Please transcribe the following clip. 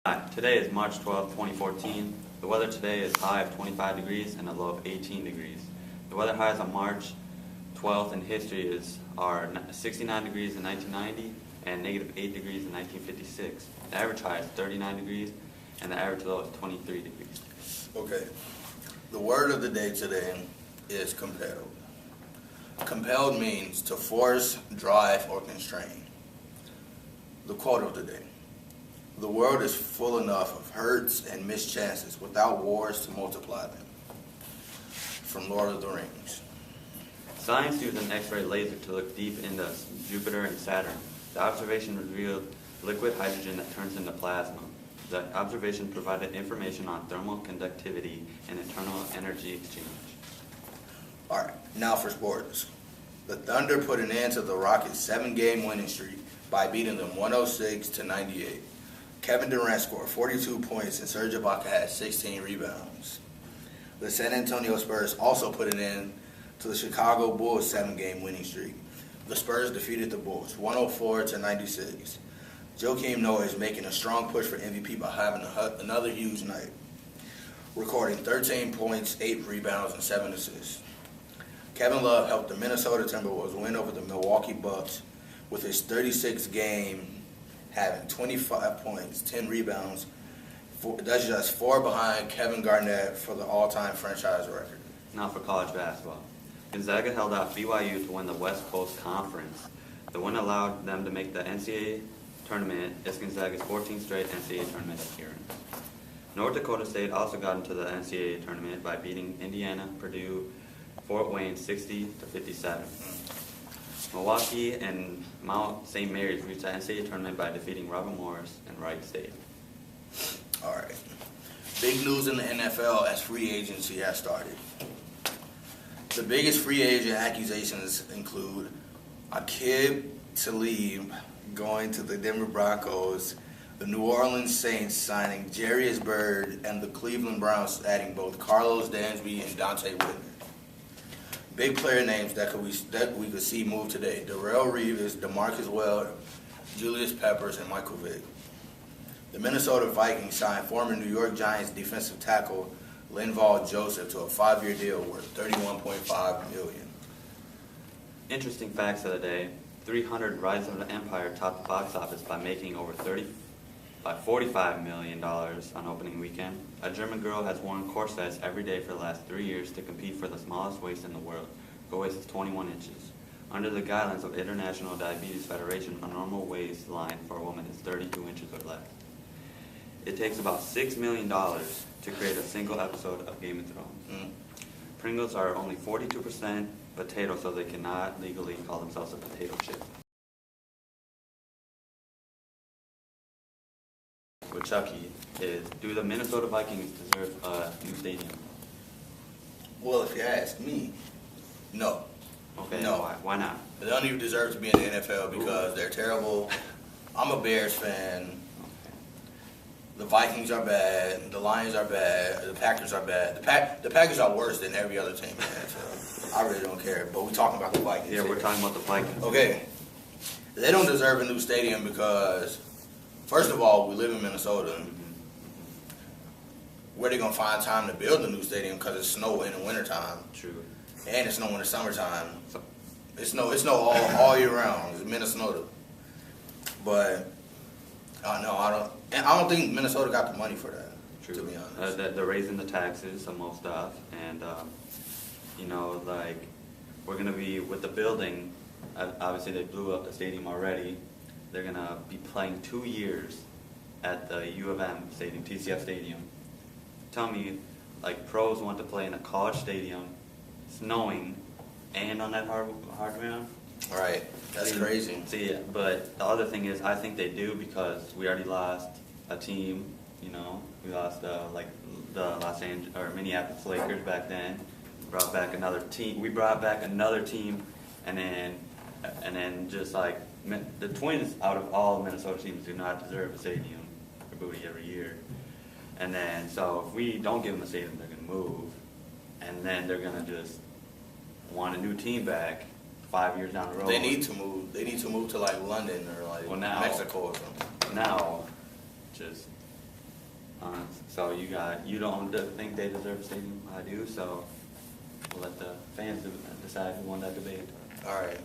Hi, today is March 12, 2014. The weather today is high of 25 degrees and a low of 18 degrees. The weather highs on March 12th in history are 69 degrees in 1990 and negative 8 degrees in 1956. The average high is 39 degrees and the average low is 23 degrees. Okay. The word of the day today is compelled. Compelled means to force, drive, or constrain. The quote of the day. The world is full enough of hurts and missed chances without wars to multiply them. From Lord of the Rings. Science used an X-ray laser to look deep into Jupiter and Saturn. The observation revealed liquid hydrogen that turns into plasma. The observation provided information on thermal conductivity and internal energy exchange. All right, now for sports. The Thunder put an end to the Rockets' 7-game winning streak by beating them 106-98. Kevin Durant scored 42 points and Serge Ibaka had 16 rebounds. The San Antonio Spurs also put an end to the Chicago Bulls' 7-game winning streak. The Spurs defeated the Bulls 104-96. Joakim Noah is making a strong push for MVP by having another huge night, recording 13 points, 8 rebounds, and 7 assists. Kevin Love helped the Minnesota Timberwolves win over the Milwaukee Bucks with his 36th game, having 25 points, 10 rebounds. That's just 4 behind Kevin Garnett for the all-time franchise record. Now for college basketball. Gonzaga held out BYU to win the West Coast Conference. The win allowed them to make the NCAA tournament. It's Gonzaga's 14th straight NCAA tournament appearance. North Dakota State also got into the NCAA tournament by beating Indiana, Purdue, Fort Wayne 60-57. Milwaukee and Mount St. Mary's reached the NCAA tournament by defeating Robert Morris and Wright State. All right. Big news in the NFL as free agency has started. The biggest free agent accusations include Aqib Talib going to the Denver Broncos, the New Orleans Saints signing Jarius Byrd, and the Cleveland Browns adding both Carlos Dansby and Dante Whitner. Big player names that we could see move today: Darrelle Reeves, DeMarcus Weld, Julius Peppers, and Michael Vick. The Minnesota Vikings signed former New York Giants defensive tackle Linval Joseph to a 5-year deal worth $31.5 million. Interesting facts of the day. 300 Rise of the Empire topped the box office by making over $45 million on opening weekend. A German girl has worn corsets every day for the last 3 years to compete for the smallest waist in the world. Her waist is 21 inches. Under the guidelines of International Diabetes Federation, a normal waistline for a woman is 32 inches or less. It takes about $6 million to create a single episode of Game of Thrones. Pringles are only 42% potato, so they cannot legally call themselves a potato chip. With Chuckie is, do the Minnesota Vikings deserve a new stadium? Well, if you ask me, no. Okay, no. Why not? They don't even deserve to be in the NFL because they're terrible. I'm a Bears fan. The Vikings are bad. The Lions are bad. The Packers are bad. The Packers are worse than every other team in the NFL. I really don't care. But we're talking about the Vikings. Yeah, we're talking about the Vikings. Okay. They don't deserve a new stadium because, first of all, we live in Minnesota. Where they going to find time to build a new stadium because it's snow in the wintertime. True. And it's snow in the summertime. It's snow all year round. It's Minnesota. But I don't think Minnesota got the money for that. True. To be honest. They're raising the taxes on most stuff, and we're gonna be with the building. Obviously, they blew up the stadium already. They're gonna be playing 2 years at the U of M stadium, TCF Stadium. Tell me, like, pros want to play in a college stadium, snowing, and on that hard ground? All right. That's crazy. See, but the other thing is, I think they do because we already lost a team. We lost the Los Angeles or Minneapolis Lakers back then. Brought back another team. We brought back another team, and then just like the Twins, out of all Minnesota teams, do not deserve a stadium for booty every year. And then so if we don't give them a stadium, they're gonna move, and then they're gonna just want a new team back 5 years down the road. They need to move. They need to move to like London or like Mexico or something. Now, just So you don't think they deserve a stadium? I do, so we'll let the fans decide who won that debate. All right.